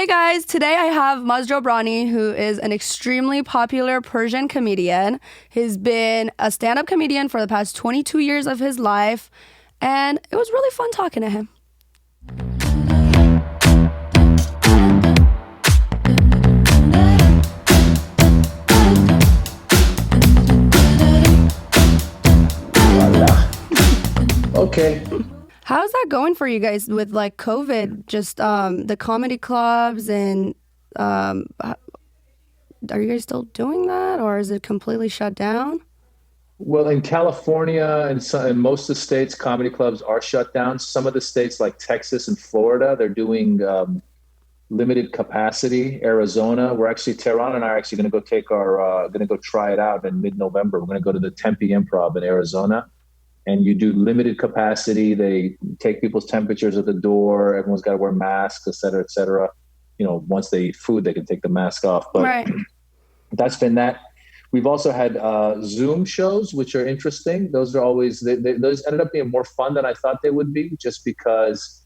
Hey guys, today I have Maz Jobrani, who is an extremely popular Persian comedian. He's been a stand-up comedian for the past 22 years of his life, and it was really fun talking to him. Okay. How's that going for you guys with like COVID? Just the comedy clubs and are you guys still doing that, or is it completely shut down? Well, in California and, in most of the states, comedy clubs are shut down. Some of the states, like Texas and Florida, they're doing limited capacity. Arizona, we're actually Tehran and I are actually going to go take our going to go try it out in mid-November. We're going to go to the Tempe Improv in Arizona, and you do limited capacity. They take people's temperatures at the door. Everyone's got to wear masks, et cetera, et cetera. You know, once they eat food, they can take the mask off. But Right. that's been that. We've also had Zoom shows, which are interesting. Those are always those ended up being more fun than I thought they would be, just because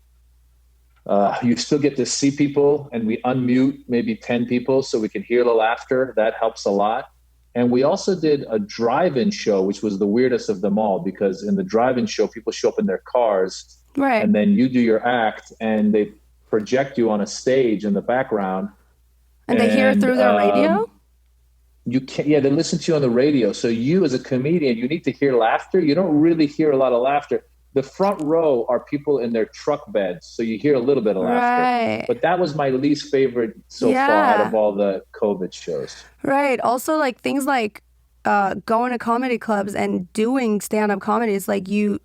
you still get to see people, and we unmute maybe 10 people so we can hear the laughter. That helps a lot. And we also did a drive-in show, which was the weirdest of them all, because in the drive-in show, people show up in their cars, Right. and then you do your act, and they project you on a stage in the background, And they hear and through their radio? you can't, yeah, they listen to you on the radio. So you as a comedian, you need to hear laughter. You don't really hear a lot of laughter. The front row are people in their truck beds, so you hear a little bit of laughter. Right. But that was my least favorite so far out of Yeah. all the COVID shows. Right. Also, like things like going to comedy clubs and doing stand-up comedy, it's like you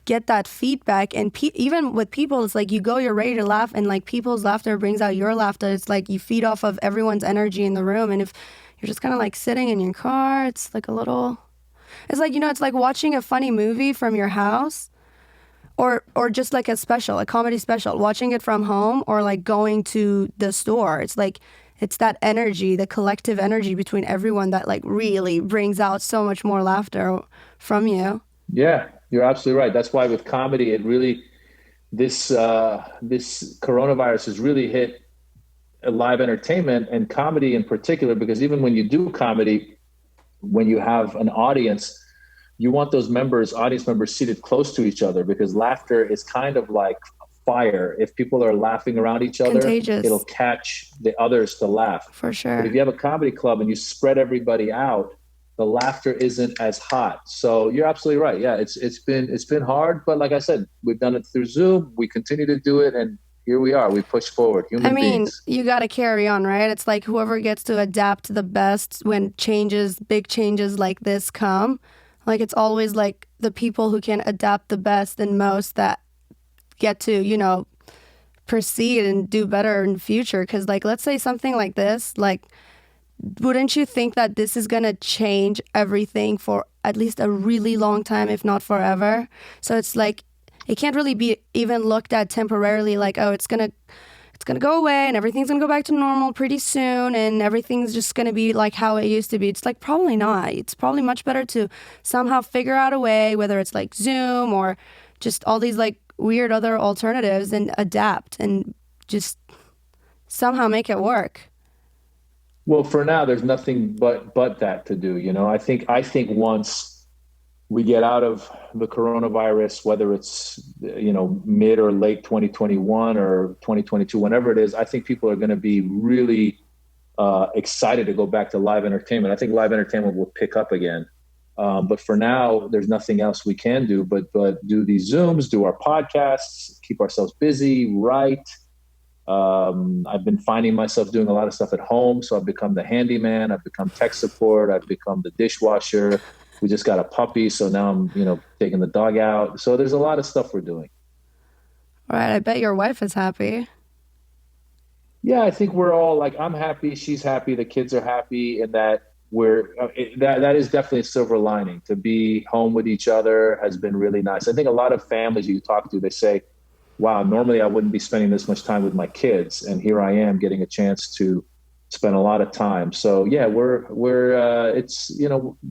get that feedback, and even with people, it's like you go, you're ready to laugh, and like people's laughter brings out your laughter. It's like you feed off of everyone's energy in the room, and if you're just kind of like sitting in your car, it's like a little, it's like, it's like watching a funny movie from your house, or just like a comedy special, watching it from home, or like going to the store. It's like it's that energy, the collective energy between everyone that like really brings out so much more laughter from you. Yeah, you're absolutely right. That's why with comedy, it really this coronavirus has really hit live entertainment and comedy in particular, because even when you do comedy, when you have an audience, you want those audience members seated close to each other, because laughter is kind of like fire. If people are laughing around each other, it'll Contagious, catch the others to laugh. for But if sure. you have a comedy club and you spread everybody out, the laughter isn't as hot. So you're absolutely right. Yeah, it's been hard, but like I said, we've done it through Zoom. We continue to do it, and here we are. We push forward, I human mean, beings. you got to carry on, right? It's like whoever gets to adapt the best when big changes like this come. Like it's always like the people who can adapt the best and most that get to, proceed and do better in the future. Because like, let's say something like this, like, wouldn't you think that this is gonna change everything for at least a really long time, if not forever? So it's like it can't really be even looked at temporarily, like, oh, it's gonna go away and everything's gonna go back to normal pretty soon and everything's just gonna be like how it used to be. It's like probably not. It's probably much better to somehow figure out a way, whether it's like Zoom or just all these like weird other alternatives, and adapt and just somehow make it work. Well, for now, there's nothing but that to do. I think once we get out of the coronavirus, whether it's mid or late 2021 or 2022, whenever it is, I think people are going to be really excited to go back to live entertainment. I think live entertainment will pick up again. But for now, there's nothing else we can do but do these Zooms, do our podcasts, keep ourselves busy, write. I've been finding myself doing a lot of stuff at home. So I've become the handyman. I've become tech support. I've become the dishwasher. We just got a puppy. So now I'm, taking the dog out. So there's a lot of stuff we're doing. Right, I bet your wife is happy. Yeah, I think we're all like, I'm happy. She's happy. The kids are happy. And that that is definitely a silver lining. To be home with each other has been really nice. I think a lot of families you talk to, they say, wow, normally I wouldn't be spending this much time with my kids, and here I am getting a chance to spend a lot of time. So yeah, it's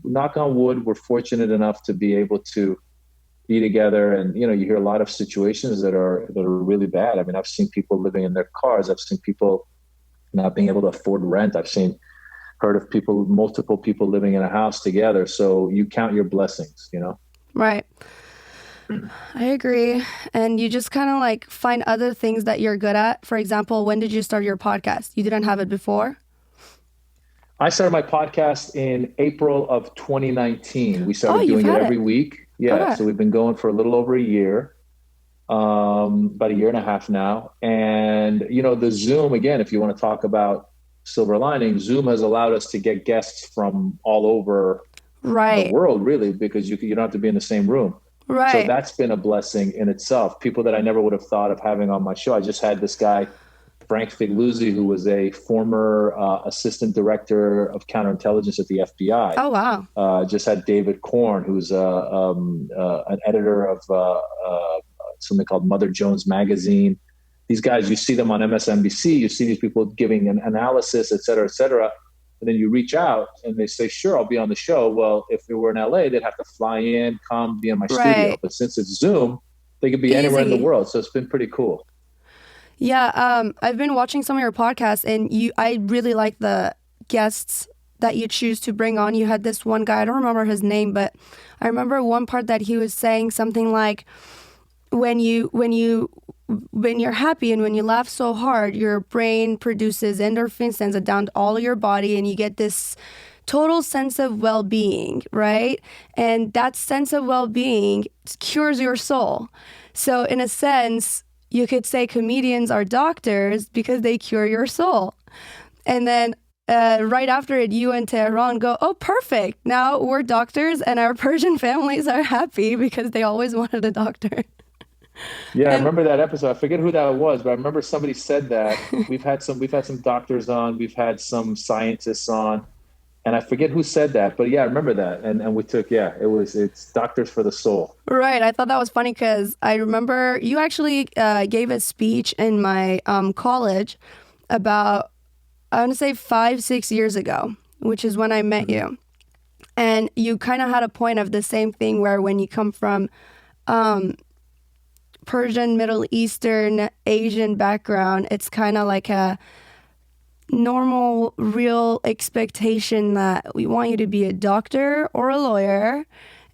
knock on wood, we're fortunate enough to be able to be together. And you hear a lot of situations that are really bad. I mean, I've seen people living in their cars. I've seen people not being able to afford rent. Heard of people, multiple people living in a house together. So you count your blessings, you know? Right. I agree. And you just kind of like find other things that you're good at. For example, when did you start your podcast? You didn't have it before? I started my podcast in April of 2019. We Oh, started you've doing it had it. every week. Yeah. Okay. So we've been going for a little over a year, about a year and a half now. And, you know, the Zoom, again, if you want to talk about silver lining, Zoom has allowed us to get guests from all over the Right. world, really, because you don't have to be in the same room. So Right. that's been a blessing in itself. People that I never would have thought of having on my show. I just had this guy, Frank Figluzzi, who was a former assistant director of counterintelligence at the FBI. Oh, wow. Just had David Korn, who's an editor of something called Mother Jones Magazine. These guys, you see them on MSNBC, you see these people giving an analysis, et cetera, et cetera. And then you reach out and they say, sure, I'll be on the show. Well, if it were in LA, they'd have to fly in, come be in my studio. Right. But since it's Zoom, they could be anywhere in the Easy. world. So it's been pretty cool. Yeah, I've been watching some of your podcasts, and I really like the guests that you choose to bring on. You had this one guy, I don't remember his name, but I remember one part that he was saying something like, when you're happy and when you laugh so hard, your brain produces endorphins, sends it down to all of your body, and you get this total sense of well-being, right? And that sense of well-being cures your soul. So in a sense, you could say comedians are doctors because they cure your soul. And then right after it, you and Tehran go, oh, perfect. Now we're doctors and our Persian families are happy because they always wanted a doctor. Yeah, I And remember that episode. I forget who that was, but I remember somebody said that. We've had some doctors on, we've had some scientists on, and I forget who said that, but yeah, I remember that. And we took, yeah, it's doctors for the soul. right, I thought that was funny because I remember you actually gave a speech in my college about, I want to say 5, 6 years ago, which is when I met Mhm. you. And you kind of had a point of the same thing where when you come from Persian, Middle Eastern, Asian background, it's kind of like a normal, real expectation that we want you to be a doctor or a lawyer,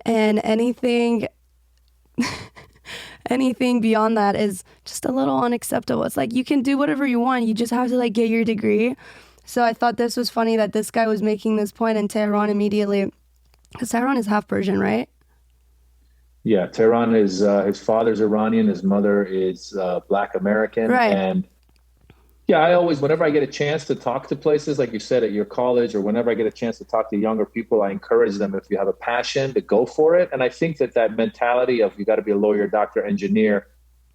and anything beyond that is just a little unacceptable. It's like you can do whatever you want, you just have to like get your degree. So I thought this was funny that this guy was making this point in Tehran immediately, because Tehran is half Persian, right? Yeah, Tehran is his father's Iranian, his mother is Black American, Right. and yeah, I always, whenever I get a chance to talk to places, like you said, at your college, or whenever I get a chance to talk to younger people, I encourage them, if you have a passion, to go for it. And I think that mentality of you got to be a lawyer, doctor, engineer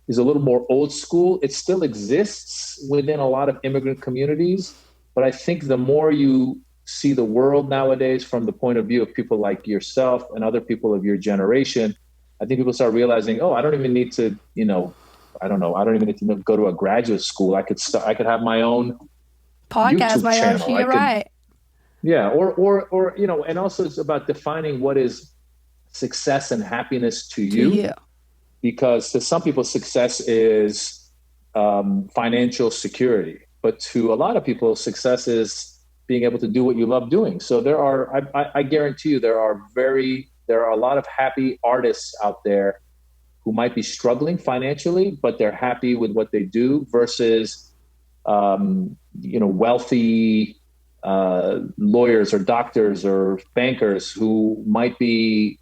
is a little more old school. It still exists within a lot of immigrant communities, but I think the more you see the world nowadays from the point of view of people like yourself and other people of your generation, I think people start realizing, oh, I don't even need to, I don't know. I don't even need to go to a graduate school. I could have my own Podcast, YouTube my own channel. shit, right. Yeah, or and also it's about defining what is success and happiness to To you, you. because to some people, success is financial security, but to a lot of people, success is being able to do what you love doing. So I guarantee you, there are a lot of happy artists out there who might be struggling financially, but they're happy with what they do, versus, wealthy lawyers or doctors or bankers who might be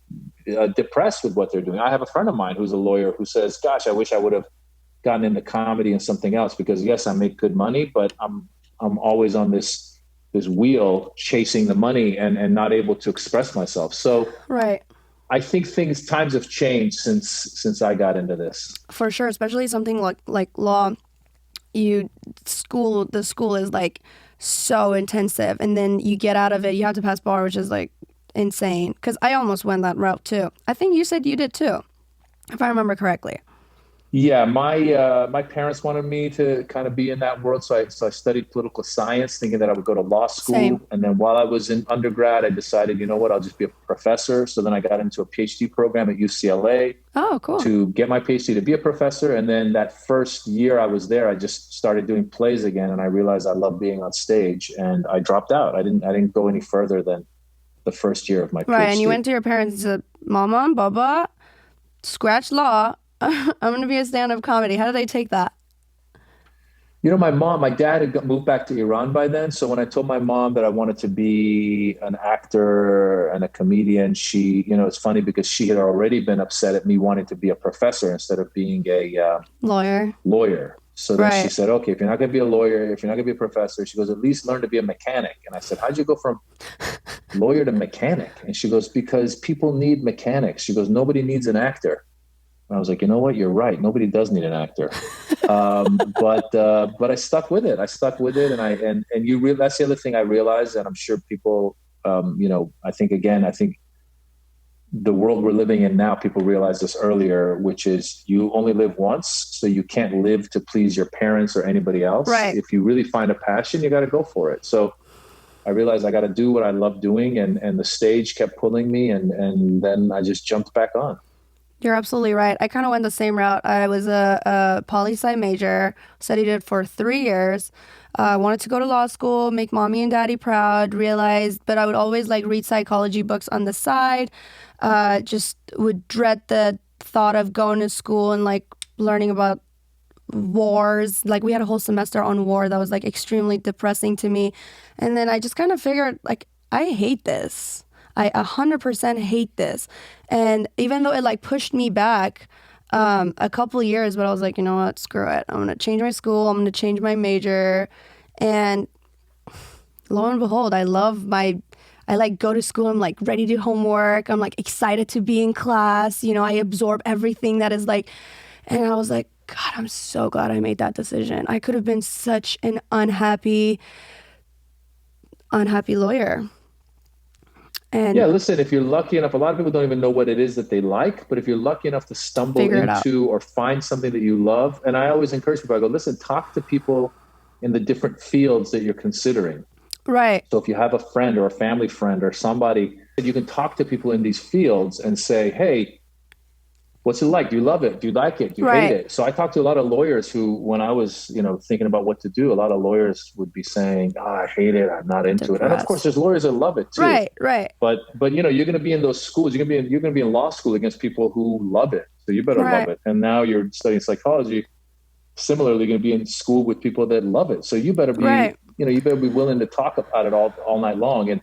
depressed with what they're doing. I have a friend of mine who's a lawyer who says, "Gosh, I wish I would have gotten into comedy and something else, because yes, I make good money, but I'm always on this wheel chasing the money and not able to express myself." So Right. I think times have changed since I got into this. For sure, especially something like law. The school is like so intensive, and then you get out of it, you have to pass bar, which is like insane. Because I almost went that route too. I think you said you did too, if I remember correctly. Yeah, my parents wanted me to kind of be in that world, so I studied political science, thinking that I would go to law Same. school. And then while I was in undergrad, I decided, you know what, I'll just be a professor. So then I got into a PhD program at UCLA Oh, cool. to get my PhD to be a professor. And then that first year I was there, I just started doing plays again, and I realized I love being on stage, and I dropped out. I didn't go any further than the first year of my Right. And you PhD. went to your parents and said, Mama and Baba, scratch law. I'm going to be a stand-up comedy. How did they take that? My dad had moved back to Iran by then. So when I told my mom that I wanted to be an actor and a comedian, it's funny because she had already been upset at me wanting to be a professor instead of being a Lawyer. lawyer. So then she Right. said, okay, if you're not going to be a lawyer, if you're not going to be a professor, she goes, at least learn to be a mechanic. And I said, how'd you go from lawyer to mechanic? And she goes, because people need mechanics. She goes, nobody needs an actor. And I was like, you know what? You're right. Nobody does need an actor. But I stuck with it. I stuck with it, and that's the other thing I realized, and I'm sure people, I think the world we're living in now, people realize this earlier, which is you only live once, so you can't live to please your parents or anybody else. Right. If you really find a passion, you got to go for it. So I realized I got to do what I love doing, and the stage kept pulling me, and then I just jumped back on. You're absolutely right. I kind of went the same route. I was a poli-sci major, studied it for 3 years. I wanted to go to law school, make mommy and daddy proud, realized, but I would always like read psychology books on the side. Just would dread the thought of going to school and like learning about wars. Like we had a whole semester on war that was like extremely depressing to me. And then I just kind of figured like, I hate this. I 100% hate this. And even though it like pushed me back a couple years, but I was like, you know what, screw it. I'm going to change my school. I'm going to change my major. And lo and behold, I like go to school. I'm like ready to do homework. I'm like excited to be in class. You know, I absorb everything that is like, and I was like, God, I'm so glad I made that decision. I could have been such an unhappy lawyer. Yeah, And listen, if you're lucky enough, a lot of people don't even know what it is that they like, but if you're lucky enough to stumble figure it out. into or find something that you love, and I always encourage people, I go, listen, talk to people in the different fields that you're considering. Right, So if you have a friend or a family friend or somebody, you can talk to people in these fields and say, hey, what's it like? Do you love it? Do you like it? Do you hate right. it? So I talked to a lot of lawyers who, when I was, thinking about what to do, a lot of lawyers would be saying, oh, I hate it. I'm not into it. And of course, Depressed. there's lawyers that love it too. Right, right, But you're going to be in those schools. You're going to be in law school against people who love it. So you better love right, it. And now you're studying psychology. Similarly, going to be in school with people that love it. So right. you better be willing to talk about it all night long. And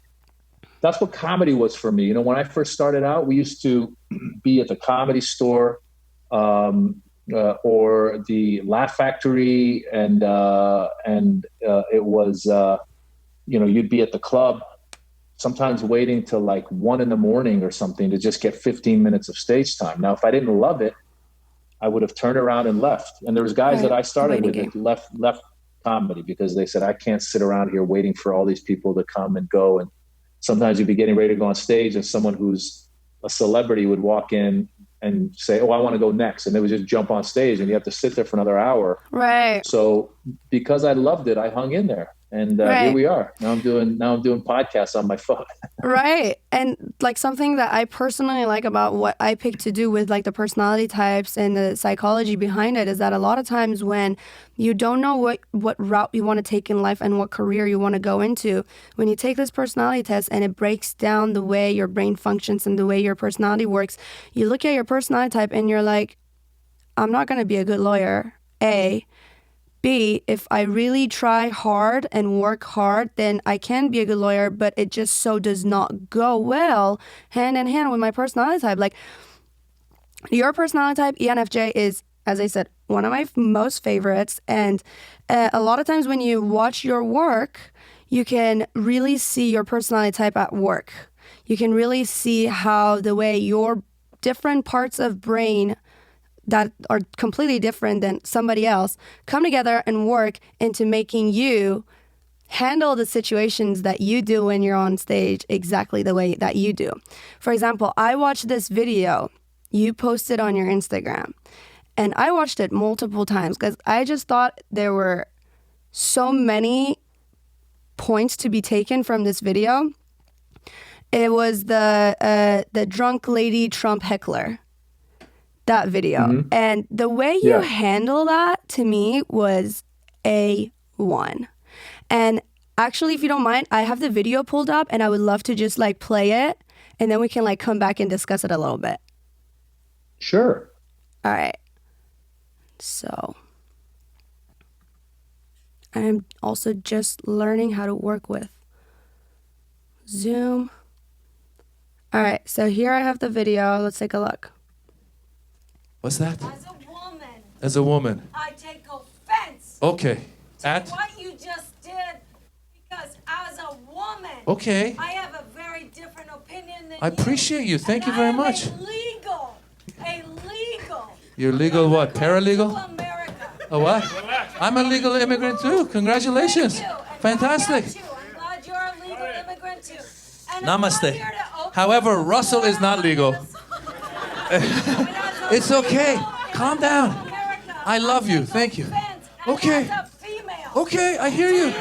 that's what comedy was for me. When I first started out, we used to be at the Comedy Store, or the Laugh Factory, and it was you'd be at the club, sometimes waiting till like 1 a.m. or something to just get 15 minutes of stage time. Now, if I didn't love it, I would have turned around and left. And there was guys that Right. I The started waiting with game. that left comedy because they said I can't sit around here waiting for all these people to come and go. And sometimes you'd be getting ready to go on stage, and someone who's a celebrity would walk in and say, "Oh, I want to go next," and they would just jump on stage, and you have to sit there for another hour. Right, So because I loved it, I hung in there, and here right. we are. Now I'm doing podcasts on my phone. Right. And like something that I personally like about what I picked to do with like the personality types and the psychology behind it is that a lot of times when you don't know what route you want to take in life and what career you want to go into, when you take this personality test and it breaks down the way your brain functions and the way your personality works, you look at your personality type and you're like, I'm not going to be a good lawyer. A. B, if I really try hard and work hard, then I can be a good lawyer, but it just so does not go well hand in hand with my personality type. Like your personality type, ENFJ, is, as I said, one of my most favorites. And a lot of times when you watch your work, you can really see your personality type at work. You can really see how the way your different parts of brain that are completely different than somebody else come together and work into making you handle the situations that you do when you're on stage exactly the way that you do. For example, I watched this video you posted on your Instagram, And I watched it multiple times because I just thought there were so many points to be taken from this video. It was the drunk lady Trump heckler, that video. And the way you handle that to me was A1. And actually, if you don't mind, I have the video pulled up and I would love to just like play it and then we can like come back and discuss it a little bit. Sure. All right. So I'm also just learning how to work with Zoom. All right, so here I have the video. Let's take a look. What's that? As a woman, As a woman. I take offense Okay. to what you just did because as a woman, Okay. I have a very different opinion than I appreciate you. Thank you very much. A legal. You're legal what? Paralegal? To America. A what? I'm a legal immigrant too. Congratulations. Thank you. And Fantastic. I get you. I'm glad you're a legal immigrant too. And Namaste. I'm here to open However, the Russell is not legal. It's okay. Calm down. I love you. Thank you. Okay. Okay, I hear you.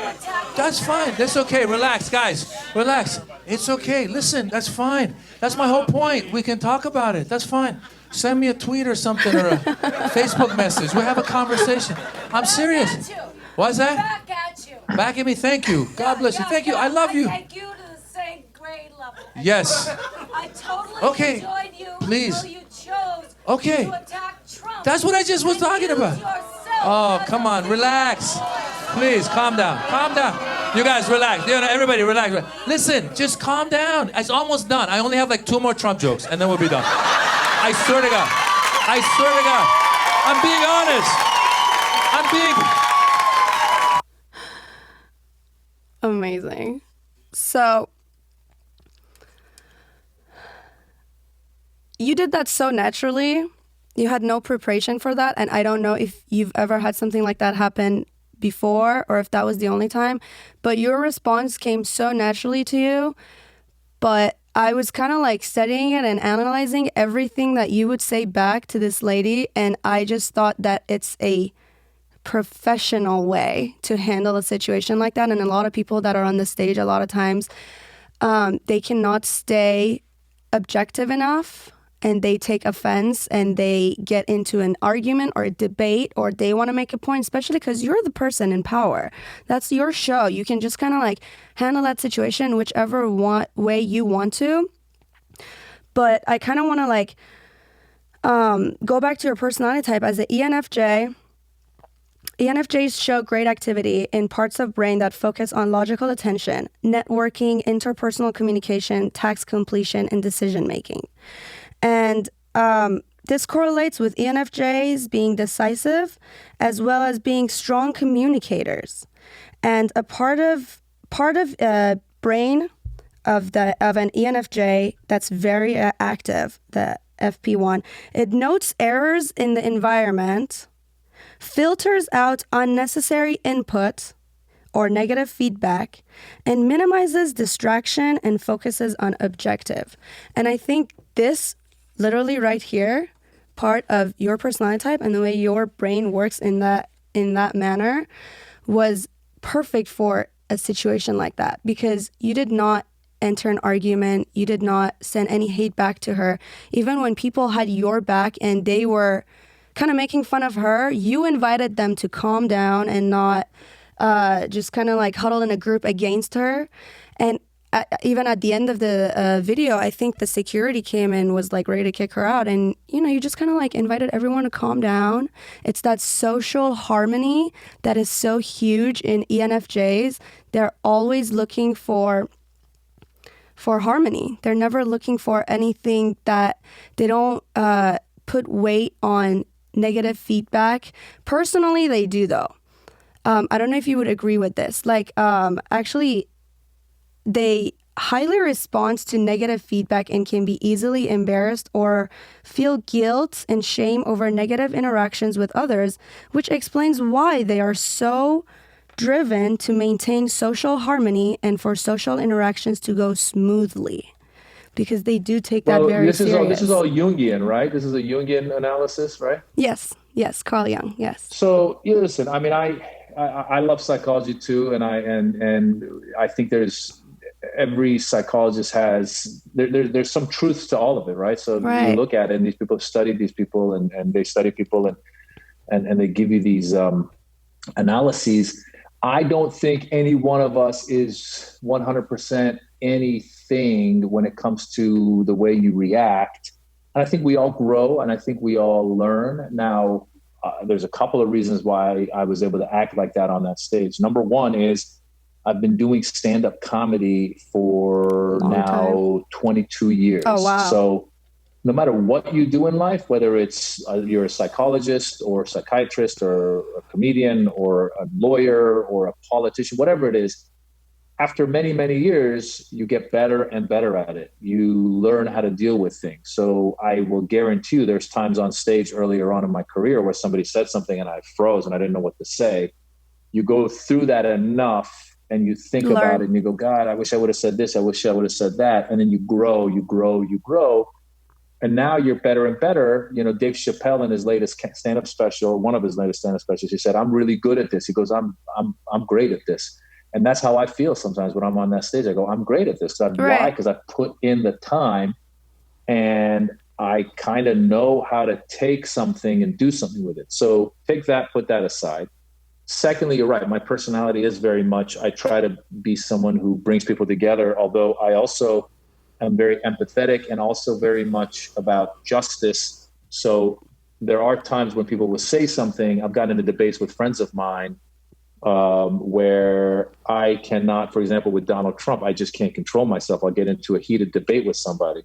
That's fine. That's okay. Relax, guys. Relax. It's okay. Listen, that's fine. That's my whole point. We can talk about it. That's fine. Send me a tweet or something or a Facebook message. We have a conversation. I'm serious. What's that? Back at you. Back at me. Thank you. God bless you. Thank you. I love you. I take you to the same grade level. Yes. I totally Okay. enjoyed you Please. until you chose Okay. to attack Trump. That's what I just was and talking use about. yourself Oh, as come a on. leader. Relax. Please, calm down. Calm down. You guys, relax. You know, everybody, relax. Listen, just calm down. It's almost done. I only have like 2 more Trump jokes, and then we'll be done. I swear to God. I swear to God. I'm being honest. I'm being... Amazing. So you did that so naturally. You had no preparation for that. And I don't know if you've ever had something like that happen before or if that was the only time. But your response came so naturally to you. But I was kind of like studying it and analyzing everything that you would say back to this lady. And I just thought that it's a professional way to handle a situation like that. And a lot of people that are on the stage, a lot of times, they cannot stay objective enough and they take offense and they get into an argument or a debate or they want to make a point, especially because you're the person in power. That's your show. You can just kind of like handle that situation whichever way you want to. But I kind of want to like go back to your personality type as an ENFJ. ENFJs show great activity in parts of brain that focus on logical attention, networking, interpersonal communication, task completion, and decision making. And this correlates with ENFJs being decisive as well as being strong communicators. And a part of brain of an ENFJ that's very active, the FP1, it notes errors in the environment, filters out unnecessary input or negative feedback, and minimizes distraction and focuses on objective. And I think this literally right here, part of your personality type and the way your brain works in that manner was perfect for a situation like that, because you did not enter an argument, you did not send any hate back to her. Even when people had your back and they were kind of making fun of her, you invited them to calm down and not just kind of like huddle in a group against her. And even at the end of the video, I think the security came and was like ready to kick her out. And, you know, you just kind of like invited everyone to calm down. It's that social harmony that is so huge in ENFJs. They're always looking for harmony. They're never looking for anything that they don't put weight on negative feedback. Personally, they do though. I don't know if you would agree with this. Like, actually, they highly respond to negative feedback and can be easily embarrassed or feel guilt and shame over negative interactions with others, which explains why they are so driven to maintain social harmony and for social interactions to go smoothly, because they do take that very this serious. This is all Jungian, right? This is a Jungian analysis, right? Yes. Yes, Carl Jung. Yes. So you listen. I mean, I love psychology too, and I think there's every psychologist has there's some truths to all of it, right? So you Right. look at it, and these people have studied these people, and they study people, and they give you these analyses. I don't think any one of us is 100% anything when it comes to the way you react. And I think we all grow, and I think we all learn. Now, there's a couple of reasons why I was able to act like that on that stage. Number one is I've been doing stand-up comedy for Long time. now 22 years. Oh, wow. So no matter what you do in life, whether it's you're a psychologist or a psychiatrist or a comedian or a lawyer or a politician, whatever it is, after many, many years, you get better and better at it. You learn how to deal with things. So I will guarantee you there's times on stage earlier on in my career where somebody said something and I froze and I didn't know what to say. You go through that enough and you think about it and you go, God, I wish I would have said this. I wish I would have said that. And then you grow, you grow, you grow. And now you're better and better. You know, Dave Chappelle in his latest stand-up special, one of his latest stand-up specials, he said, I'm really good at this. He goes, I'm great at this. And that's how I feel sometimes when I'm on that stage. I go, I'm great at this. Why? Because I've put in the time and I kind of know how to take something and do something with it. So take that, put that aside. Secondly, you're right. My personality is very much, I try to be someone who brings people together, although I also am very empathetic and also very much about justice. So there are times when people will say something. I've gotten into debates with friends of mine where I cannot, for example, with Donald Trump, I just can't control myself. I'll get into a heated debate with somebody.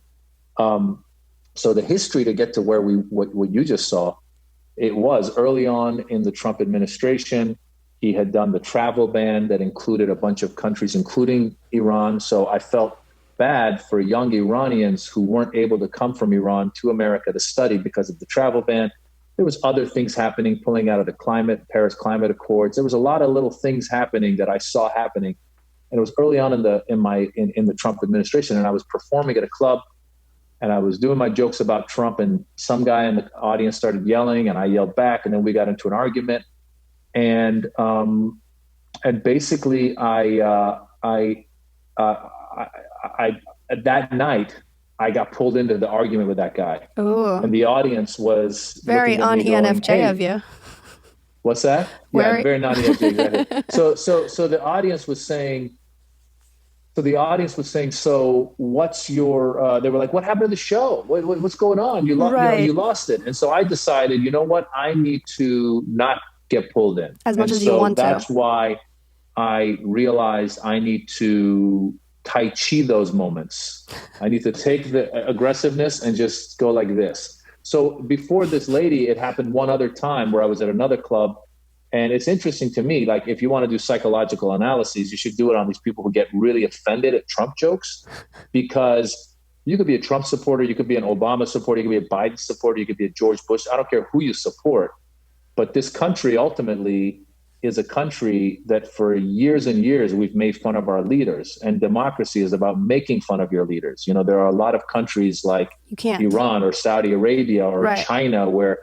So the history to get to where what you just saw, it was early on in the Trump administration. He had done the travel ban that included a bunch of countries, including Iran. So I felt bad for young Iranians who weren't able to come from Iran to America to study because of the travel ban. There was other things happening, pulling out of the Paris Climate Accords. There was a lot of little things happening that I saw happening. And it was early on in the Trump administration. And I was performing at a club and I was doing my jokes about Trump, and some guy in the audience started yelling and I yelled back, and then we got into an argument. And basically that night, I got pulled into the argument with that guy. Ooh. And the audience was very un-ENFJ hey, of you. What's that? Yeah, very non-ENFJ. Exactly. So the audience was saying, so what's your, they were like, what happened to the show? What's going on? You lost it. And so I decided, you know what? I need to not get pulled in. As much as you want to. That's why I realized I need to Tai Chi those moments. I need to take the aggressiveness and just go like this. So before this lady, it happened one other time where I was at another club. And it's interesting to me, like if you want to do psychological analyses, you should do it on these people who get really offended at Trump jokes, because you could be a Trump supporter, you could be an Obama supporter, you could be a Biden supporter, you could be a George Bush. I don't care who you support. But this country ultimately is a country that for years and years we've made fun of our leaders, and democracy is about making fun of your leaders. You know, there are a lot of countries like Iran or Saudi Arabia or China or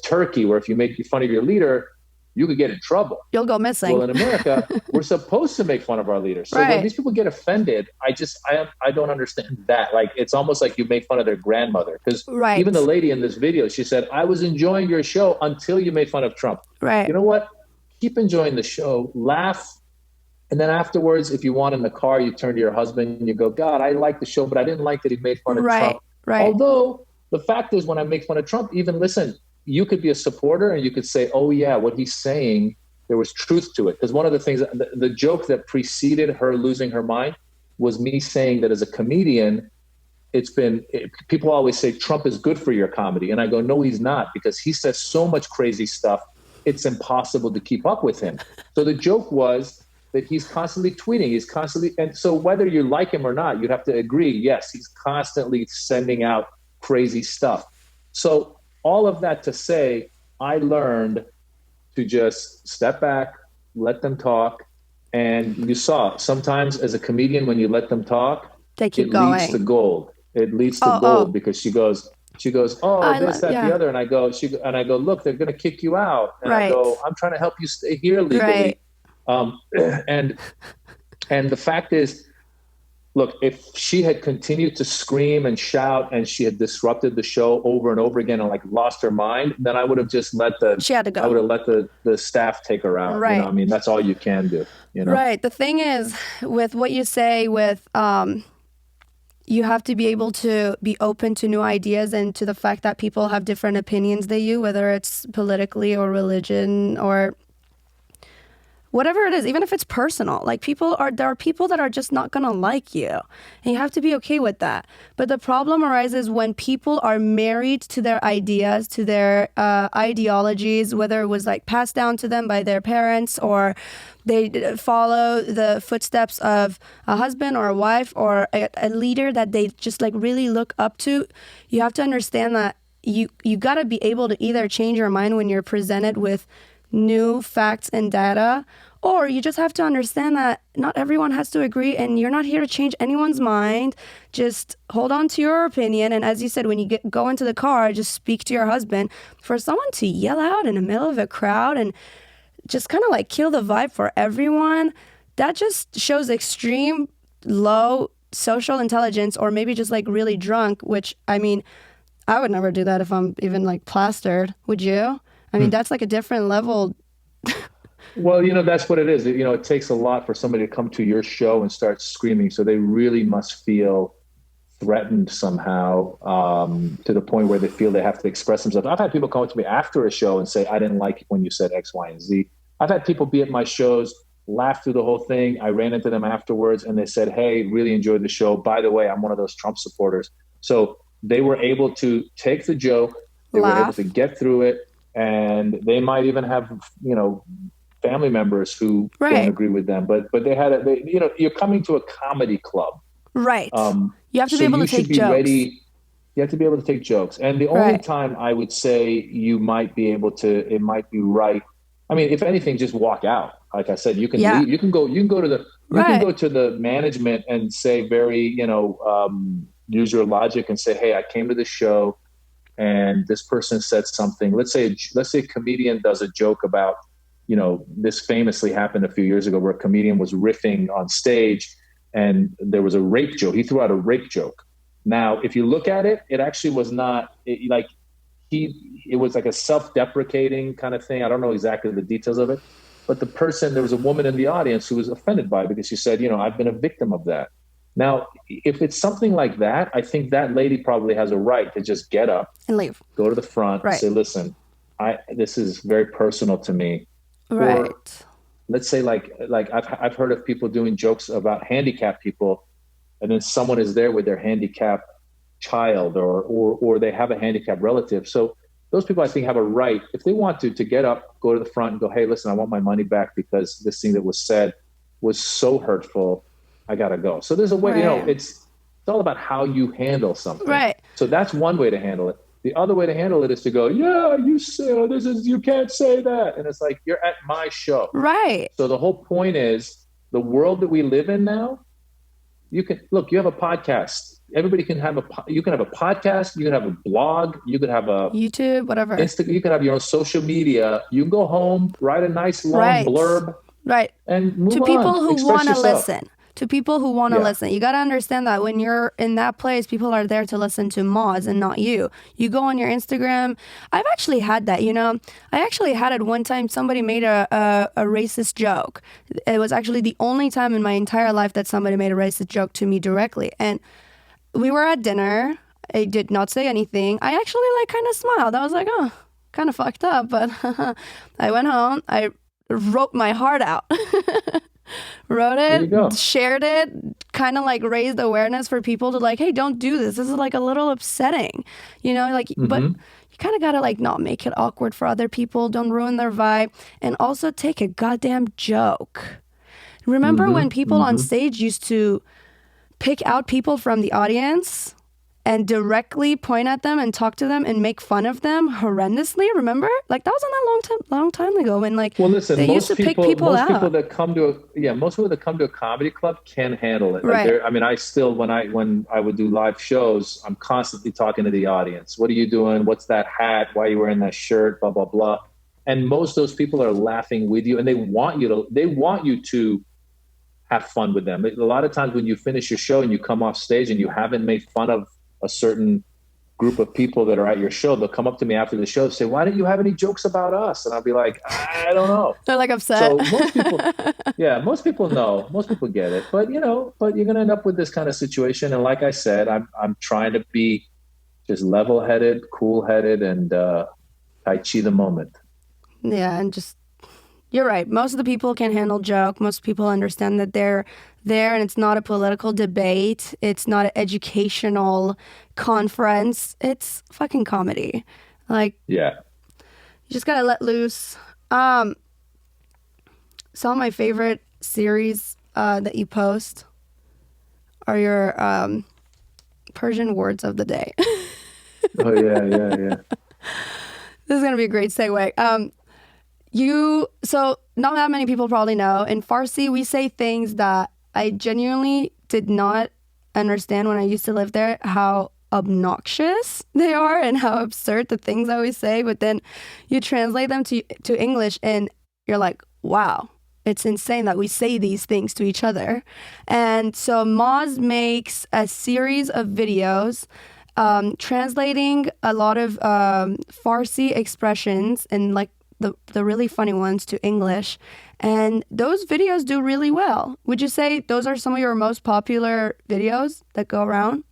Turkey, where if you make fun of your leader, you could get in trouble. You'll go missing. Well, in America, we're supposed to make fun of our leaders. So when these people get offended, I don't understand that. Like, it's almost like you make fun of their grandmother. Because even the lady in this video, she said, I was enjoying your show until you made fun of Trump. Right. You know what? Keep enjoying the show, laugh. And then afterwards, if you want in the car, you turn to your husband and you go, God, I like the show, but I didn't like that he made fun of Trump. Right. Although the fact is, when I make fun of Trump, even listen, you could be a supporter and you could say, oh yeah, what he's saying, there was truth to it. Because one of the things, the joke that preceded her losing her mind was me saying that as a comedian, people always say Trump is good for your comedy. And I go, no, he's not, because he says so much crazy stuff, it's impossible to keep up with him. So the joke was that he's constantly tweeting, and so whether you like him or not, you'd have to agree, yes, he's constantly sending out crazy stuff. So all of that to say, I learned to just step back, let them talk. And you saw, sometimes as a comedian, when you let them talk, they keep going. Leads to gold. It leads to gold because she goes, She goes, oh, this, that, yeah. the other. And I go, look, they're going to kick you out. And I Right. go, I'm trying to help you stay here legally. Right. And the fact is, look, if she had continued to scream and shout and she had disrupted the show over and over again and like lost her mind, then I would have just She had to go. I would have let the staff take her out. Right. You know, I mean, that's all you can do, you know? Right. The thing is with what you say with, you have to be able to be open to new ideas and to the fact that people have different opinions than you, whether it's politically or religion or whatever it is, even if it's personal. Like there are people that are just not gonna like you, and you have to be okay with that. But the problem arises when people are married to their ideas, to their ideologies, whether it was like passed down to them by their parents or they follow the footsteps of a husband or a wife or a leader that they just like really look up to. You have to understand that you got to be able to either change your mind when you're presented with new facts and data, or you just have to understand that not everyone has to agree and you're not here to change anyone's mind. Just hold on to your opinion. And as you said, when you go into the car, just speak to your husband. For someone to yell out in the middle of a crowd and just kind of like kill the vibe for everyone, that just shows extreme low social intelligence, or maybe just like really drunk, which I mean, I would never do that if I'm even like plastered. Would you? I mean, that's like a different level. Well, you know, that's what it is. You know, it takes a lot for somebody to come to your show and start screaming. So they really must feel threatened somehow, to the point where they feel they have to express themselves. I've had people come up to me after a show and say, I didn't like it when you said X, Y, and Z. I've had people be at my shows, laugh through the whole thing. I ran into them afterwards and they said, hey, really enjoyed the show. By the way, I'm one of those Trump supporters. So they were able to take the joke. They were able to get through it. And they might even have, you know, family members who don't agree with them. But they had you know, you're coming to a comedy club. Right. You have to be able to take jokes. Ready. You have to be able to take jokes. And the only time I would say you might be able to, it might be right. I mean, if anything, just walk out. Like I said, you can leave. You can go to the management and say very, you know, use your logic and say, hey, I came to the show and this person said something. Let's say a comedian does a joke about, you know, this famously happened a few years ago where a comedian was riffing on stage and there was a rape joke. He threw out a rape joke. Now, if you look at it, it actually was not it was like a self-deprecating kind of thing. I don't know exactly the details of it, but there was a woman in the audience who was offended by it because she said, you know, I've been a victim of that. Now, if it's something like that, I think that lady probably has a right to just get up and leave, go to the front, say, listen, this is very personal to me. Right. Or let's say like I've heard of people doing jokes about handicapped people, and then someone is there with their handicapped child or they have a handicapped relative. So those people, I think, have a right, if they want to get up, go to the front and go, hey, listen, I want my money back because this thing that was said was so hurtful. I got to go. So there's a way, you know, it's all about how you handle something. Right. So that's one way to handle it. The other way to handle it is to go, yeah, you can't say that. And it's like, you're at my show. Right. So the whole point is the world that we live in now, you have a podcast. Everybody can have you can have a podcast, you can have a blog, you could have a YouTube, whatever. You can have your own social media. You can go home, write a nice long blurb. Right. And move to on. People who want to listen. To people who want to Yeah. listen. You got to understand that when you're in that place, people are there to listen to Maz and not you. You go on your Instagram. I've actually had that, you know. I actually had it one time. Somebody made a racist joke. It was actually the only time in my entire life that somebody made a racist joke to me directly. And we were at dinner. I did not say anything. I actually like kind of smiled. I was like, oh, kind of fucked up. But I went home. I wrote my heart out. Wrote it, shared it, kind of like raised awareness for people to like, hey, don't do this. This is like a little upsetting, you know, like, but you kind of got to like not make it awkward for other people. Don't ruin their vibe. And also take a goddamn joke. Remember when people on stage used to pick out people from the audience and directly point at them and talk to them and make fun of them horrendously. Remember? Like that wasn't that long time ago when like Well, listen, they used to pick people most out. people that come to most people that come to a comedy club can handle it. Like Right. I mean, I still when I would do live shows, I'm constantly talking to the audience. What are you doing? What's that hat? Why are you wearing that shirt? Blah blah blah. And most of those people are laughing with you, and they want you to have fun with them. A lot of times when you finish your show and you come off stage and you haven't made fun of a certain group of people that are at your show, they'll come up to me after the show and say, why didn't you have any jokes about us? And I'll be like, I don't know. They're like upset. So most people know, most people get it, but you're going to end up with this kind of situation. And like I said, I'm trying to be just level-headed, cool-headed, and Tai Chi the moment. Yeah, and just you're right. Most of the people can handle joke. Most people understand that they're there and it's not a political debate. It's not an educational conference. It's fucking comedy. Like, yeah, you just gotta let loose. Some of my favorite series that you post are your Persian words of the day. Oh yeah. This is gonna be a great segue. So not that many people probably know, in Farsi, we say things that I genuinely did not understand when I used to live there, how obnoxious they are and how absurd the things I always say. But then you translate them to English and you're like, wow, it's insane that we say these things to each other. And so Maz makes a series of videos translating a lot of Farsi expressions and like the really funny ones to English, and those videos do really well. Would you say those are some of your most popular videos that go around?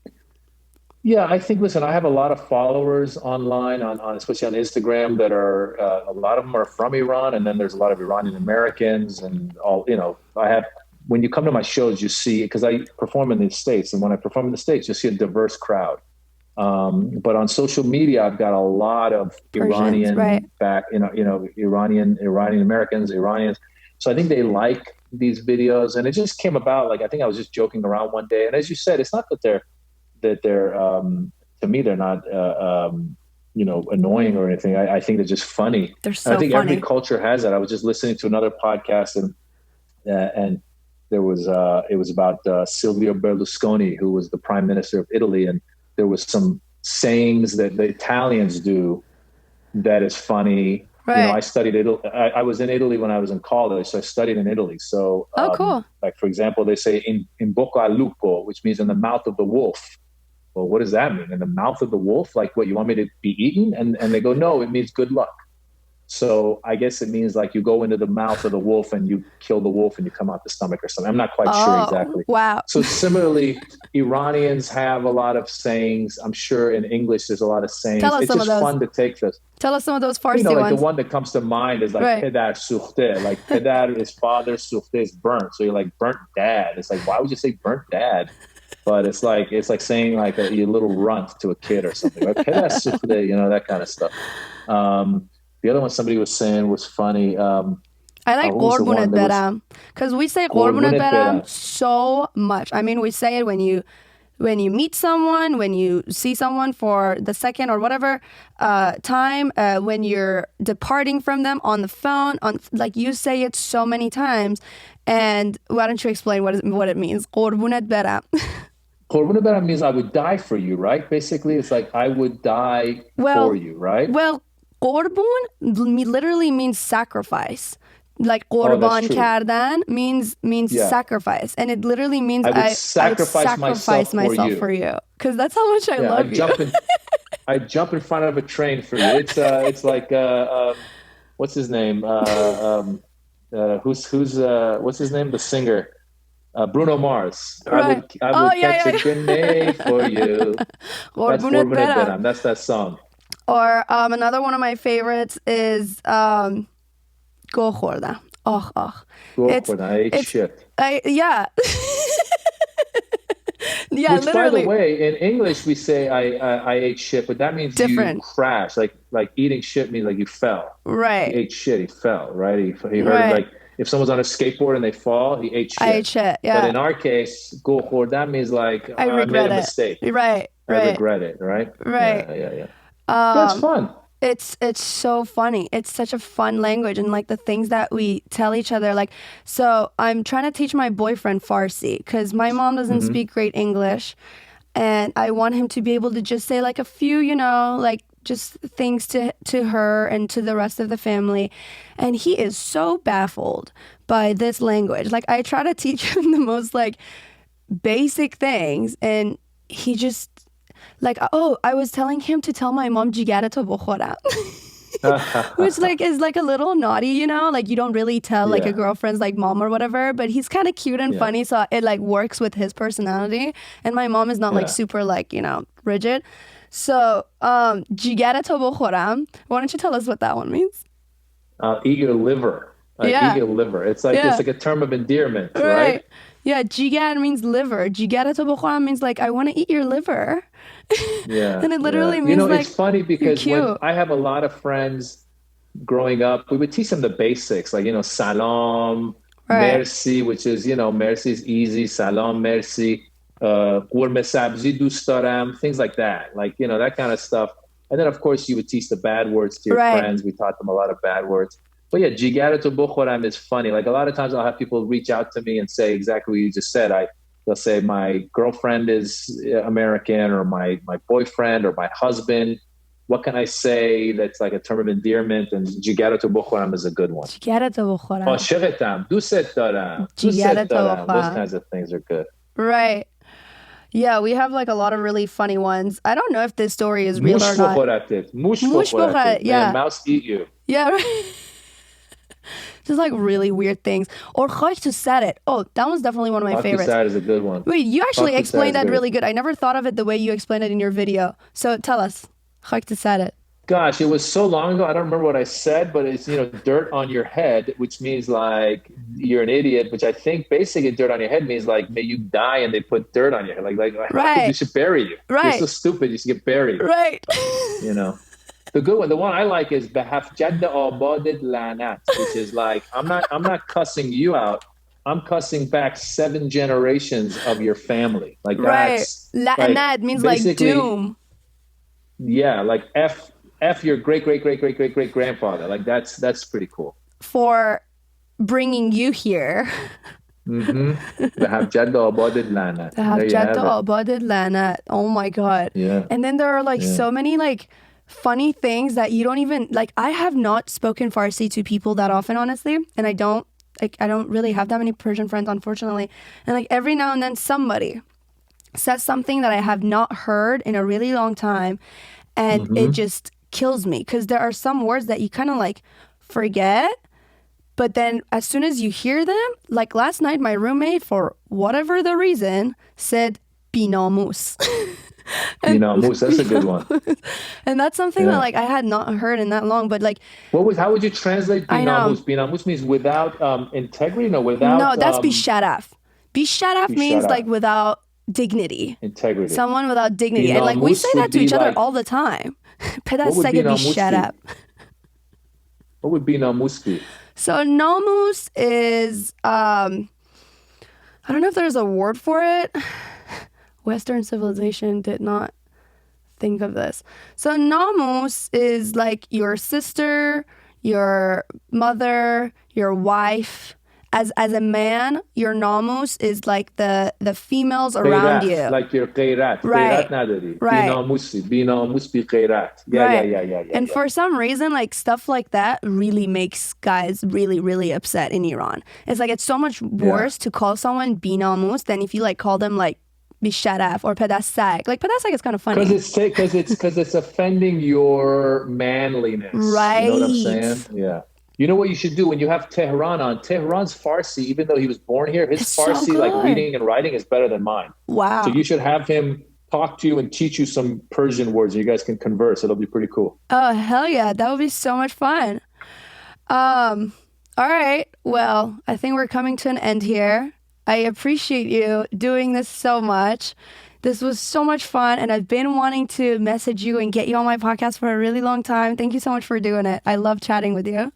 Yeah, I think, listen, I have a lot of followers online, on especially on Instagram, that are, a lot of them are from Iran, and then there's a lot of Iranian Americans and all, when you come to my shows, you see, because I perform in the States, and when I perform in the States, you'll see a diverse crowd. But on social media, I've got a lot of Iranian Iranian Americans, Iranians. So I think they like these videos, and it just came about. Like, I think I was just joking around one day, and as you said, it's not that they're to me, they're not annoying or anything. I think they're just funny. They're so I think funny. Every culture has that. I was just listening to another podcast, and there was it was about Silvio Berlusconi, who was the prime minister of Italy, and there was some sayings that the Italians do that is funny. Right. I studied Italy. I was in Italy when I was in college, so I studied in Italy. So, cool. Like, for example, they say in bocca al lupo, which means in the mouth of the wolf. Well, what does that mean? In the mouth of the wolf? Like, what, you want me to be eaten? And they go, no, it means good luck. So I guess it means like you go into the mouth of the wolf and you kill the wolf and you come out the stomach or something. I'm not quite sure exactly. Wow. So similarly, Iranians have a lot of sayings. I'm sure in English there's a lot of sayings. Tell us it's some just of those. fun to take this. Tell us some of those Farsi like ones. the one that comes to mind is like Right. Pedar Sukhte. Like Pedar is father, Sukhte is burnt. So you're like, burnt dad. It's like, why would you say burnt dad? But it's like saying like a little runt to a kid or something. Right? Pedar Sukhte, that kind of stuff. The other one somebody was saying was funny. I like Qorbunet Beram, because we say Qorbunet Beram so much. I mean, we say it when you meet someone, when you see someone for the second or whatever time, when you're departing from them on the phone, like you say it so many times. And why don't you explain what it means? Qorbunet Beram. Qorbunet Beram means I would die for you, right? Basically, it's like I would die for you, right? Well, Qorbun literally means sacrifice. Like Qorban Kardan means sacrifice, and it literally means I would sacrifice myself for you, because that's how much I love you. I jump in front of a train for you. It's like what's his name? What's his name? The singer. Bruno Mars. Right. I would catch a grenade for you. That's Qorbunet Beram. That's that song. Or another one of my favorites is Go Khorda. Oh. Go Khorda. I ate shit. Yeah. Yeah, which, literally. By the way, in English we say I ate shit, but that means different. You crashed. Like eating shit means like you fell. Right. He ate shit. He fell. Right. He heard like if someone's on a skateboard and they fall, he ate shit. I ate shit. Yeah. But in our case, Go Khorda means like I regret made a it. mistake. Right. I Right. regret it, right? Right. Yeah. That's fun. It's so funny. It's such a fun language, and like the things that we tell each other. Like, so I'm trying to teach my boyfriend Farsi because my mom doesn't speak great English, and I want him to be able to just say like a few, like just things to her and to the rest of the family. And he is so baffled by this language. Like I try to teach him the most like basic things, and he just like, oh, I was telling him to tell my mom jigara to bokhora. Which like is like a little naughty, like you don't really tell like a girlfriend's like mom or whatever, but he's kind of cute and funny, so it like works with his personality. And my mom is not like super like, rigid. So jigara to bokhora, why don't you tell us what that one means? Eat your liver. Eat your liver. It's like a term of endearment, right? Yeah, jigar means liver. Jigara to bokhora means like I want to eat your liver. Yeah. And it literally means like it's funny because you're when cute. I have a lot of friends growing up, we would teach them the basics, like, salam, Right. merci, which is, merci is easy, salam, merci, qurme sabzi dost daram, things like that, like, that kind of stuff. And then, of course, you would teach the bad words to your friends. We taught them a lot of bad words. But yeah, jigara to bukhoram is funny. Like a lot of times I'll have people reach out to me and say exactly what you just said. They'll say my girlfriend is American, or my boyfriend, or my husband. What can I say that's like a term of endearment? And jigara to bukhoram is a good one. Jigara to bokhora. Sheretam, duset daram, Jigara duset to daram. Those bokhora. kinds of things are good. Right. Yeah, we have like a lot of really funny ones. I don't know if this story is real Mush or not. bukhoratit, mush Mush bukhorat, bukhoratit. yeah. Man, mouse eat you. Yeah, right. Just like really weird things. Or khayk to set it. Oh, that one's definitely one of my favorites. Hakusad is a good one. Wait, you actually Hakusad explained is that good. really good. I never thought of it the way you explained it in your video. So tell us. Khayk to set it. Gosh, it was so long ago. I don't remember what I said, but it's, dirt on your head, which means like you're an idiot, which I think basically dirt on your head means like may you die and they put dirt on your head. Like Right. they should bury you. Right. You're so stupid, you should get buried. Right. The good one, the one I like is Behaf Jadda Abadid Lanat, which is like I'm not cussing you out. I'm cussing back 7 generations of your family. Like Right. that's La'anat means like basically, doom. Yeah, like F your great grandfather. Like that's pretty cool. For bringing you here. Behaf Jadda Abadid Lanat. Have There you have Jadda it. Abadid Lana. Oh my God. Yeah. And then there are like so many like funny things that you don't even like. I have not spoken Farsi to people that often, honestly. And I don't really have that many Persian friends, unfortunately. And like every now and then somebody says something that I have not heard in a really long time. And it just kills me because there are some words that you kind of like forget. But then as soon as you hear them, like last night, my roommate, for whatever the reason, said binamus. Moose, that's a good one. And that's something that like I had not heard in that long, but like How would you translate I know. binamus? Binamus means without integrity, without no, that's bisharaf. Bisharaf means bisharaf. like without dignity. integrity. Someone without dignity. And like we Binamus say would that to be each other like- all the time. What would binamus bisharaf. What would binamus be? So namus is I don't know if there's a word for it. Western civilization did not think of this. So namus is like your sister, your mother, your wife. As a man, your namus is like the females around Qeirat, you. like your qeirat. Right. Qeirat nadari. Right. Binamus bi qeirat. Yeah, Right. yeah. And for some reason, like stuff like that really makes guys really, really upset in Iran. It's like it's so much worse to call someone binamus than if you like call them like bisharaf or pedasak. Like pedasak is kind of funny. Because it's offending your manliness. Right. You know what I'm saying? Yeah. You know what you should do when you have Tehran on? Tehran's Farsi, even though he was born here, his It's so Farsi, like good. reading and writing, is better than mine. Wow. So you should have him talk to you and teach you some Persian words, and you guys can converse. It'll be pretty cool. Oh, hell yeah. That would be so much fun. All right. Well, I think we're coming to an end here. I appreciate you doing this so much. This was so much fun, and I've been wanting to message you and get you on my podcast for a really long time. Thank you so much for doing it. I love chatting with you.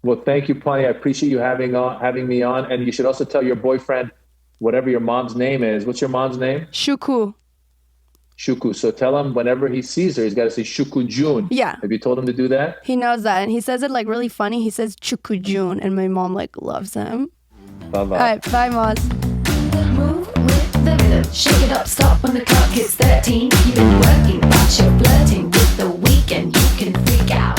Well, thank you, Pani. I appreciate you having me on. And you should also tell your boyfriend whatever your mom's name is. What's your mom's name? Shuku. Shuku. So tell him whenever he sees her, he's got to say Shuku Jun. Yeah. Have you told him to do that? He knows that, and he says it like really funny. He says Chukujun, and my mom like loves him. Bye bye. All right, bye, Maz. Move with the rhythm, shake it up, stop when the clock hits 13. You've been working, but you're flirting with the weekend. You can freak out.